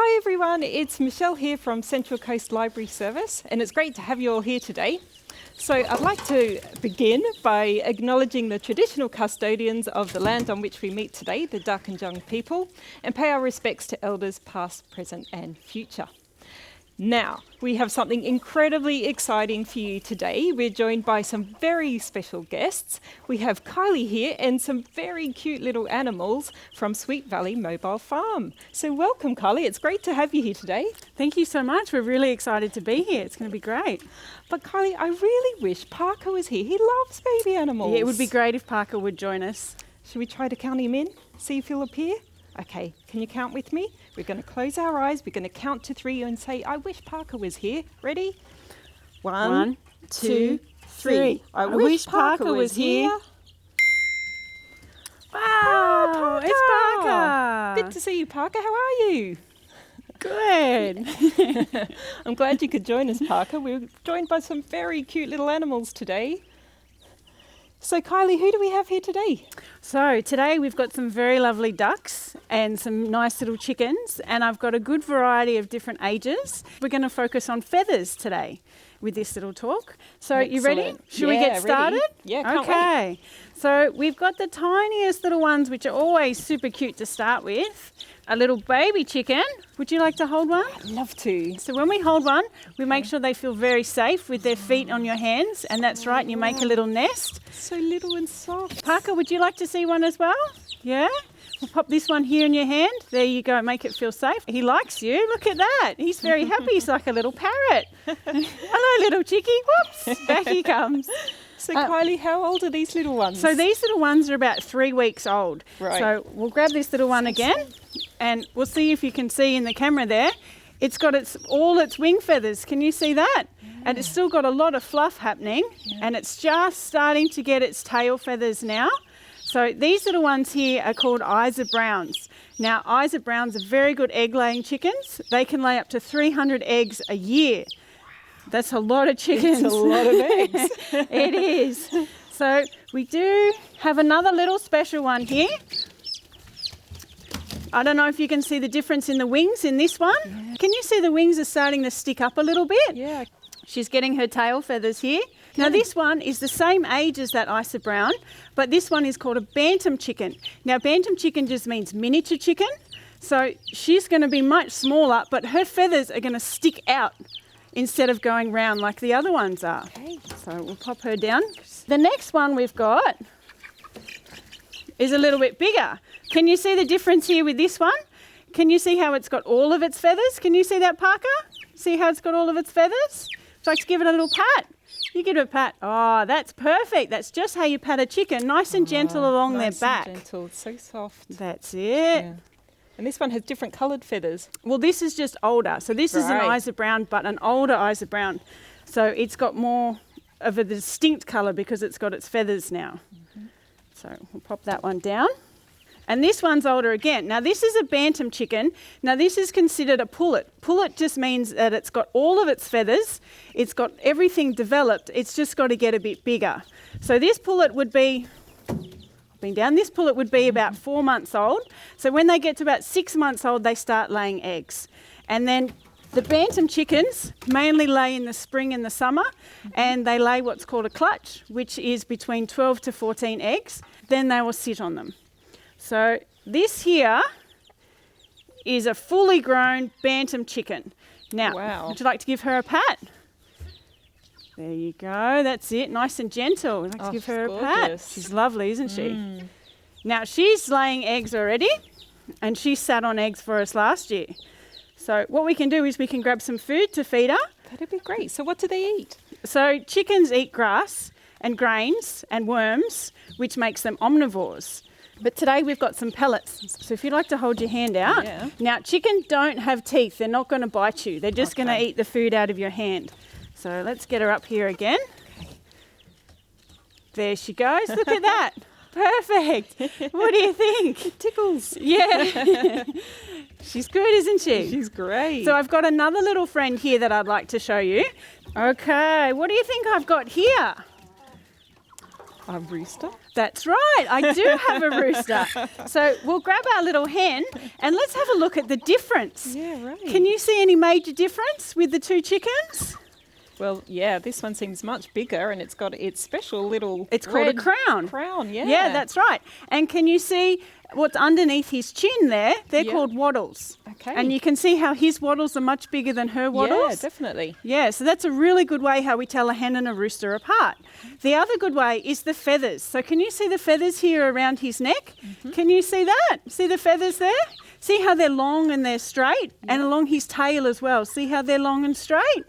Hi everyone, it's Michelle here from Central Coast Library Service, and it's great to have you all here today. So I'd like to begin by acknowledging the traditional custodians of the land on which we meet today, the Duck and Jung people, and pay our respects to elders past, present and future. Now, we have something incredibly exciting for you today. We're joined by some very special guests. We have Kylie here and some very cute little animals from Sweet Valley Mobile Farm. So welcome, Kylie. It's great to have you here today. Thank you so much. We're really excited to be here. It's going to be great. But Kylie, I really wish Parker was here. He loves baby animals. Yeah, it would be great if Parker would join us. Should we try to count him in? See if he'll appear? Okay, can you count with me? We're going to close our eyes. We're going to count to 3 and say, I wish Parker was here. Ready? 1, 2, 3. I wish Parker was here. Wow, it's Parker. Good to see you, Parker. How are you? Good. I'm glad you could join us, Parker. We're joined by some very cute little animals today. So Kylie, who do we have here today? So today we've got some very lovely ducks and some nice little chickens, and I've got a good variety of different ages. We're going to focus on feathers today with this little talk. So Excellent. You ready? Should we get started? Ready. Yeah, can't okay. wait. So we've got the tiniest little ones, which are always super cute to start with. A little baby chicken. Would you like to hold one? I'd love to. So when we hold one, we make sure they feel very safe with their feet on your hands, and that's right, and you make a little nest. So little and soft. Parker, would you like to see one as well? Yeah? We'll pop this one here in your hand. There you go, make it feel safe. He likes you, look at that. He's very happy, he's like a little parrot. Hello, little chickie. Whoops, back he comes. So Kylie, how old are these little ones? So these little ones are about 3 weeks old. Right. So we'll grab this little one again, and we'll see if you can see in the camera there. It's got all its wing feathers. Can you see that? Yeah. And it's still got a lot of fluff happening, and it's just starting to get its tail feathers now. So these little ones here are called Isa Browns. Now, Isa Browns are very good egg-laying chickens. They can lay up to 300 eggs a year. That's a lot of chickens. It's a lot of eggs. It is. So we do have another little special one here. I don't know if you can see the difference in the wings in this one. Yeah. Can you see the wings are starting to stick up a little bit? Yeah. She's getting her tail feathers here. Now this one is the same age as that Isa Brown, but this one is called a Bantam Chicken. Now Bantam Chicken just means miniature chicken. So she's going to be much smaller, but her feathers are going to stick out instead of going round like the other ones are. Okay. So we'll pop her down. The next one we've got is a little bit bigger. Can you see the difference here with this one? Can you see how it's got all of its feathers? Can you see that, Parker? See how it's got all of its feathers? Would you like to give it a little pat? You give it a pat. Oh, that's perfect. That's just how you pat a chicken, nice and gentle along their back. Nice and gentle, it's so soft. That's it. Yeah. And this one has different coloured feathers. Well, this is just older. So this is an Isa Brown, but an older Isa Brown. So it's got more of a distinct colour because it's got its feathers now. Mm-hmm. So we'll pop that one down. And this one's older again. Now this is a Bantam chicken. Now this is considered a pullet. Pullet just means that it's got all of its feathers. It's got everything developed. It's just got to get a bit bigger. So this pullet would be... This pullet would be about 4 months old. So when they get to about 6 months old, they start laying eggs. And then the Bantam chickens mainly lay in the spring and the summer, and they lay what's called a clutch, which is between 12 to 14 eggs. Then they will sit on them. So this here is a fully grown Bantam chicken. Now, would you like to give her a pat? There you go, that's it, nice and gentle. I'd like to give her a pat. She's lovely, isn't she? Now she's laying eggs already, and she sat on eggs for us last year. So what we can do is we can grab some food to feed her. That'd be great. So what do they eat? So chickens eat grass and grains and worms, which makes them omnivores. But today we've got some pellets. So if you'd like to hold your hand out. Yeah. Now chickens don't have teeth, they're not going to bite you. They're just going to eat the food out of your hand. So let's get her up here again. There she goes. Look at that. Perfect. What do you think? It tickles. Yeah. She's good, isn't she? She's great. So I've got another little friend here that I'd like to show you. Okay, what do you think I've got here? A rooster? That's right, I do have a rooster. So we'll grab our little hen and let's have a look at the difference. Yeah, right. Can you see any major difference with the two chickens? Well, yeah, this one seems much bigger and it's got its special little It's called a crown. Crown, yeah. Yeah, that's right. And can you see what's underneath his chin there? They're called wattles. Okay. And you can see how his wattles are much bigger than her wattles. Yeah, definitely. Yeah, so that's a really good way how we tell a hen and a rooster apart. The other good way is the feathers. So can you see the feathers here around his neck? Mm-hmm. Can you see that? See the feathers there? See how they're long and they're straight? Yeah. And along his tail as well. See how they're long and straight?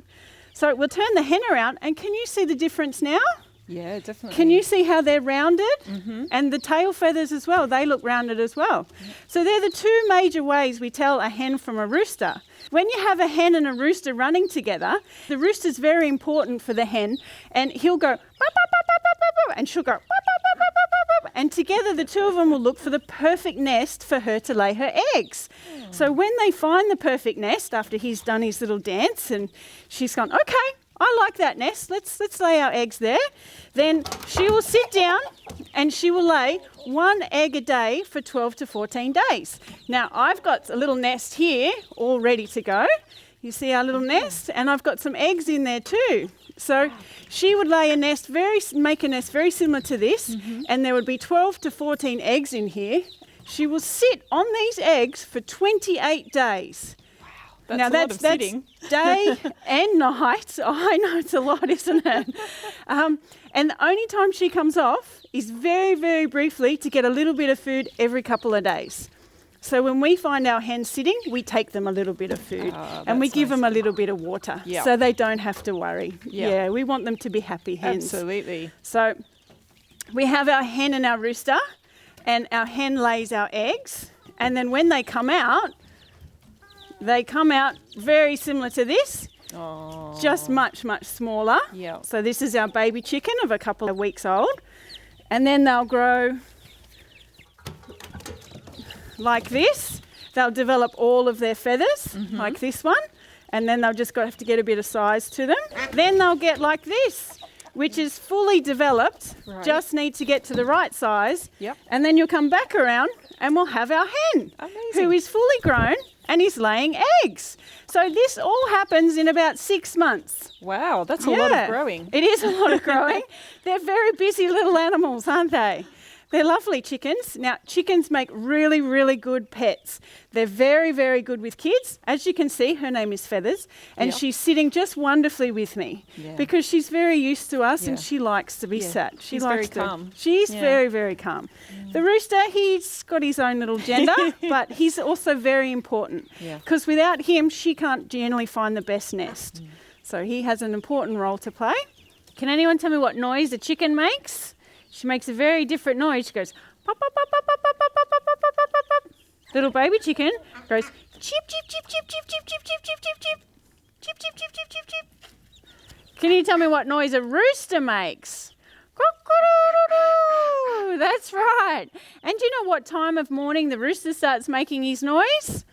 So we'll turn the hen around and can you see the difference now? Yeah, definitely. Can you see how they're rounded? Mm-hmm. And the tail feathers as well, they look rounded as well. Yep. So they're the two major ways we tell a hen from a rooster. When you have a hen and a rooster running together, the rooster's very important for the hen and he'll go bop, bop, bop, bop, bop, bop, bop, and she'll go bop, bop, bop, bop, bop, bop, bop, and together the two of them will look for the perfect nest for her to lay her eggs. So when they find the perfect nest after he's done his little dance and she's gone, okay, I like that nest, let's lay our eggs there. Then she will sit down and she will lay one egg a day for 12 to 14 days. Now I've got a little nest here all ready to go. You see our little nest? And I've got some eggs in there too. So she would lay a nest, make a nest very similar to this, and there would be 12 to 14 eggs in here. She will sit on these eggs for 28 days. That's sitting. Day and night. Oh, I know it's a lot, isn't it? And the only time she comes off is very, very briefly to get a little bit of food every couple of days. So when we find our hens sitting, we take them a little bit of food and we give them a little bit of water so they don't have to worry. Yeah, we want them to be happy hens. Absolutely. So we have our hen and our rooster and our hen lays our eggs and then when they come out very similar to this, just much, much smaller. Yeah. So this is our baby chicken of a couple of weeks old. And then they'll grow like this. They'll develop all of their feathers, like this one. And then they'll just have to get a bit of size to them. Then they'll get like this, which is fully developed, just need to get to the right size. Yep. And then you'll come back around and we'll have our hen, who is fully grown and is laying eggs. So this all happens in about 6 months. Wow, that's a lot of growing. It is a lot of growing. They're very busy little animals, aren't they? They're lovely chickens. Now, chickens make really, really good pets. They're very, very good with kids. As you can see, her name is Feathers, and she's sitting just wonderfully with me because she's very used to us and she likes to be sat. She's very calm. She's very, very calm. The rooster, he's got his own little agenda, but he's also very important because without him, she can't generally find the best nest. So he has an important role to play. Can anyone tell me what noise a chicken makes? She makes a very different noise. She goes pop, pop, pop, pop, pop, pop, pop, pop, pop, pop, pop, pop. Little baby chicken goes cheep, cheep, cheep, cheep, cheep, cheep, cheep, cheep, cheep, cheep, cheep, cheep, cheep, cheep, cheep, cheep, cheep. Can you tell me what noise a rooster makes? Cock-a-doodle-doo. That's right. And do you know what time of morning the rooster starts making his noise?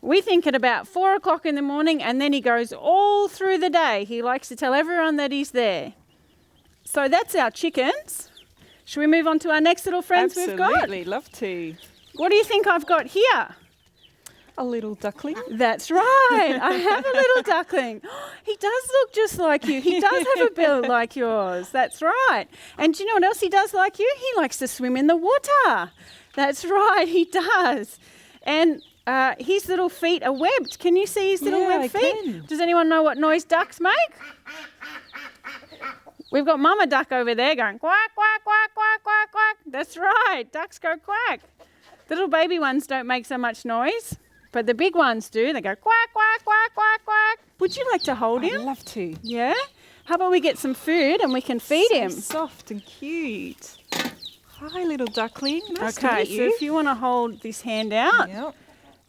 We think at about 4 o'clock in the morning, and then he goes all through the day. He likes to tell everyone that he's there. So that's our chickens. Should we move on to our next little friends we've got? Absolutely, love to. What do you think I've got here? A little duckling. That's right. I have a little duckling. He does look just like you. He does have a bill like yours. That's right. And do you know what else he does like you? He likes to swim in the water. That's right, he does. And his little feet are webbed. Can you see his little webbed feet? Can. Does anyone know what noise ducks make? We've got Mama Duck over there going quack, quack, quack, quack, quack, quack. That's right, ducks go quack. The little baby ones don't make so much noise, but the big ones do. They go quack, quack, quack, quack, quack. Would you like to hold him? I'd love to. Yeah? How about we get some food and we can feed him? Soft and cute. Hi, little duckling. Nice to Okay, meet so you. if you want to hold this hand out, Yep.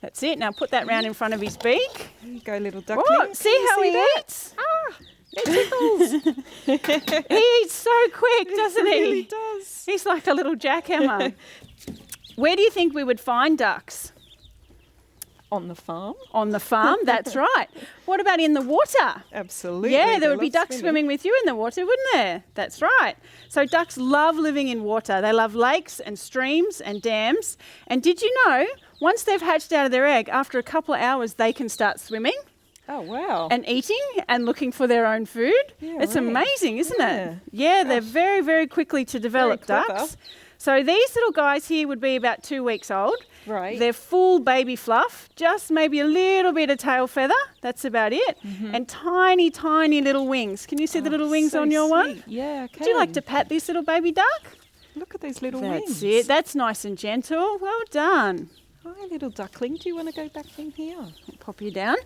that's it. Now put that round in front of his beak. Here you go, little duckling. Oh, see how he eats? Ah, it tickles. He eats so quick, doesn't he? He really does. He's like a little jackhammer. Where do you think we would find ducks? On the farm? On the farm, that's right. What about in the water? Absolutely. Yeah, there would be ducks swimming with you in the water, wouldn't there? That's right. So ducks love living in water. They love lakes and streams and dams. And did you know, once they've hatched out of their egg, after a couple of hours, they can start swimming? Oh, wow. And eating and looking for their own food. Yeah, it's amazing, isn't it? Yeah, they're very, very quickly to develop ducks. So these little guys here would be about 2 weeks old. Right. They're full baby fluff, just maybe a little bit of tail feather. That's about it. And tiny, tiny little wings. Can you see the little wings on your one? Yeah, okay. Would you like to pat this little baby duck? Look at those little wings. That's it. That's nice and gentle. Well done. Hi, little duckling. Do you want to go back in here? I'll pop you down.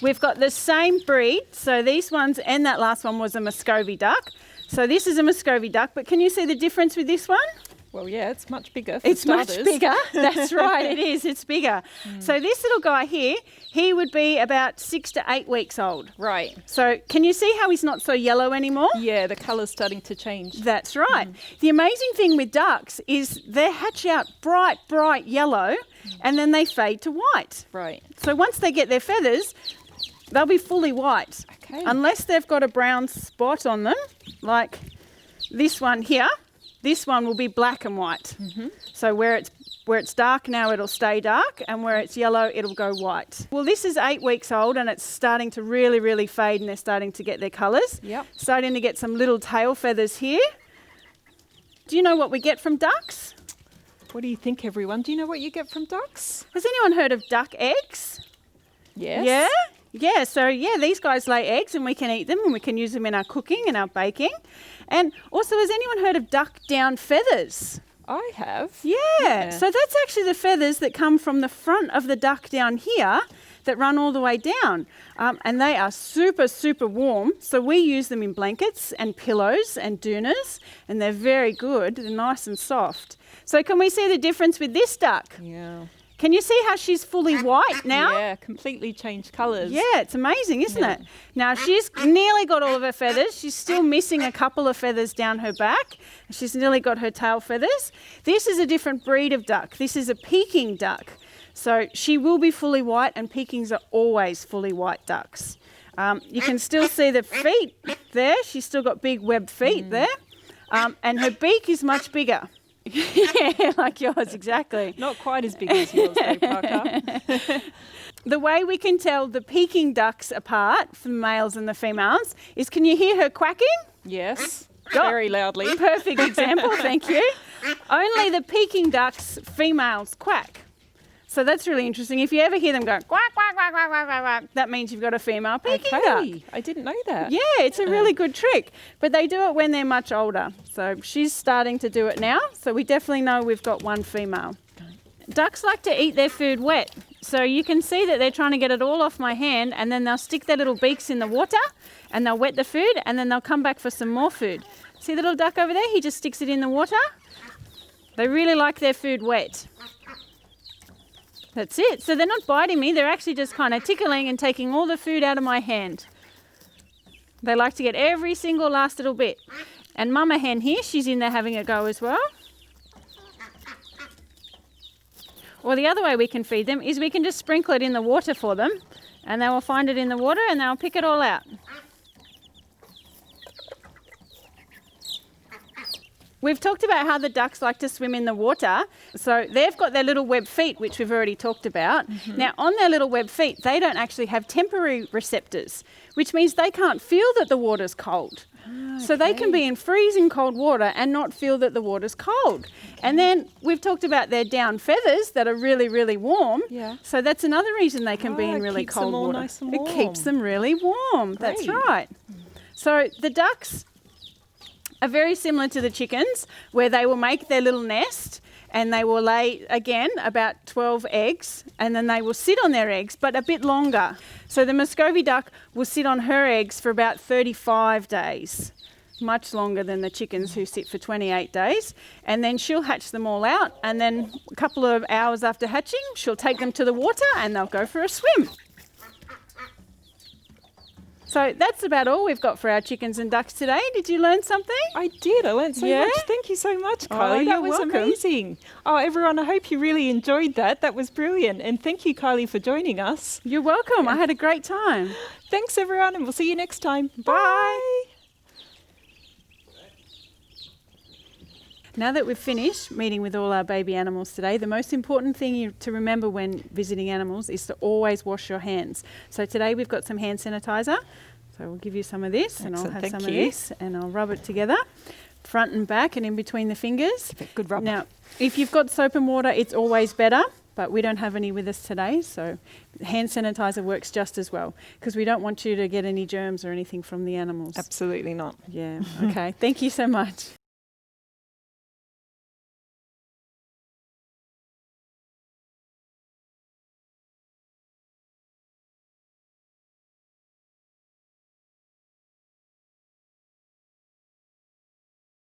We've got the same breed. So these ones and that last one was a Muscovy duck. So this is a Muscovy duck, but can you see the difference with this one? Well, yeah, it's much bigger for It's starters. much bigger. That's right, it is. It's bigger. So this little guy here, he would be about 6 to 8 weeks old. Right. So can you see how he's not so yellow anymore? Yeah, the colour's starting to change. That's right. The amazing thing with ducks is they hatch out bright, bright yellow and then they fade to white. Right. So once they get their feathers, they'll be fully white. Okay. Unless they've got a brown spot on them, like this one here. This one will be black and white. So where it's dark now, it'll stay dark, and where it's yellow, it'll go white. Well, this is 8 weeks old, and it's starting to really, really fade, and they're starting to get their colours. Yep. Starting to get some little tail feathers here. Do you know what we get from ducks? What do you think, everyone? Do you know what you get from ducks? Has anyone heard of duck eggs? Yes. Yeah? Yeah, so these guys lay eggs and we can eat them and we can use them in our cooking and our baking. And also, has anyone heard of duck down feathers? I have. Yeah. So that's actually the feathers that come from the front of the duck down here that run all the way down. And they are super, super warm. So we use them in blankets and pillows and doonas, and they're very good. They're nice and soft. So can we see the difference with this duck? Yeah. Can you see how she's fully white now? Yeah, completely changed colours. Yeah, it's amazing, isn't it? Now, she's nearly got all of her feathers. She's still missing a couple of feathers down her back. She's nearly got her tail feathers. This is a different breed of duck. This is a Peking duck. So she will be fully white, and Pekings are always fully white ducks. You can still see the feet there. She's still got big webbed feet there. And her beak is much bigger. Yeah, like yours, exactly. Not quite as big as yours, though, Parker. The way we can tell the Peking ducks apart from the males and the females is, can you hear her quacking? Yes, Oh, very loudly. Perfect example, thank you. Only the Peking ducks' females quack. So that's really interesting. If you ever hear them go quack, quack, quack, quack, quack, quack, quack, that means you've got a female Peking duck. I didn't know that. Yeah, it's a really good trick. But they do it when they're much older. So she's starting to do it now. So we definitely know we've got one female. Ducks like to eat their food wet. So you can see that they're trying to get it all off my hand, and then they'll stick their little beaks in the water and they'll wet the food, and then they'll come back for some more food. See the little duck over there? He just sticks it in the water. They really like their food wet. That's it. So they're not biting me, they're actually just kind of tickling and taking all the food out of my hand. They like to get every single last little bit. And Mama Hen here, she's in there having a go as well. Or the other way we can feed them is we can just sprinkle it in the water for them, and they will find it in the water and they'll pick it all out. We've talked about how the ducks like to swim in the water. So they've got their little webbed feet, which we've already talked about. Now, on their little webbed feet, they don't actually have temporary receptors, which means they can't feel that the water's cold. So they can be in freezing cold water and not feel that the water's cold. And then we've talked about their down feathers that are really, really warm. Yeah. So that's another reason they can be in really keeps them cold all water. nice and It warm. keeps them really warm. That's Great. right. So the ducks are very similar to the chickens, where they will make their little nest and they will lay, again, about 12 eggs, and then they will sit on their eggs, but a bit longer. So the Muscovy duck will sit on her eggs for about 35 days, much longer than the chickens who sit for 28 days. And then she'll hatch them all out, and then a couple of hours after hatching, she'll take them to the water and they'll go for a swim. So that's about all we've got for our chickens and ducks today. Did you learn something? I did. I learned so much. Thank you so much, Kylie. That was welcome. amazing. Oh, everyone, I hope you really enjoyed that. That was brilliant. And thank you, Kylie, for joining us. You're welcome. I had a great time. Thanks, everyone, and we'll see you next time. Bye. Now that we've finished meeting with all our baby animals today, the most important thing to remember when visiting animals is to always wash your hands. So today we've got some hand sanitizer. So we'll give you some of this. Excellent, and I'll have some thank of you. this and I'll rub it together, front and back and in between the fingers. Good rub. Now, if you've got soap and water, it's always better, but we don't have any with us today, so hand sanitizer works just as well because we don't want you to get any germs or anything from the animals. Absolutely not. Yeah, okay. Thank you so much.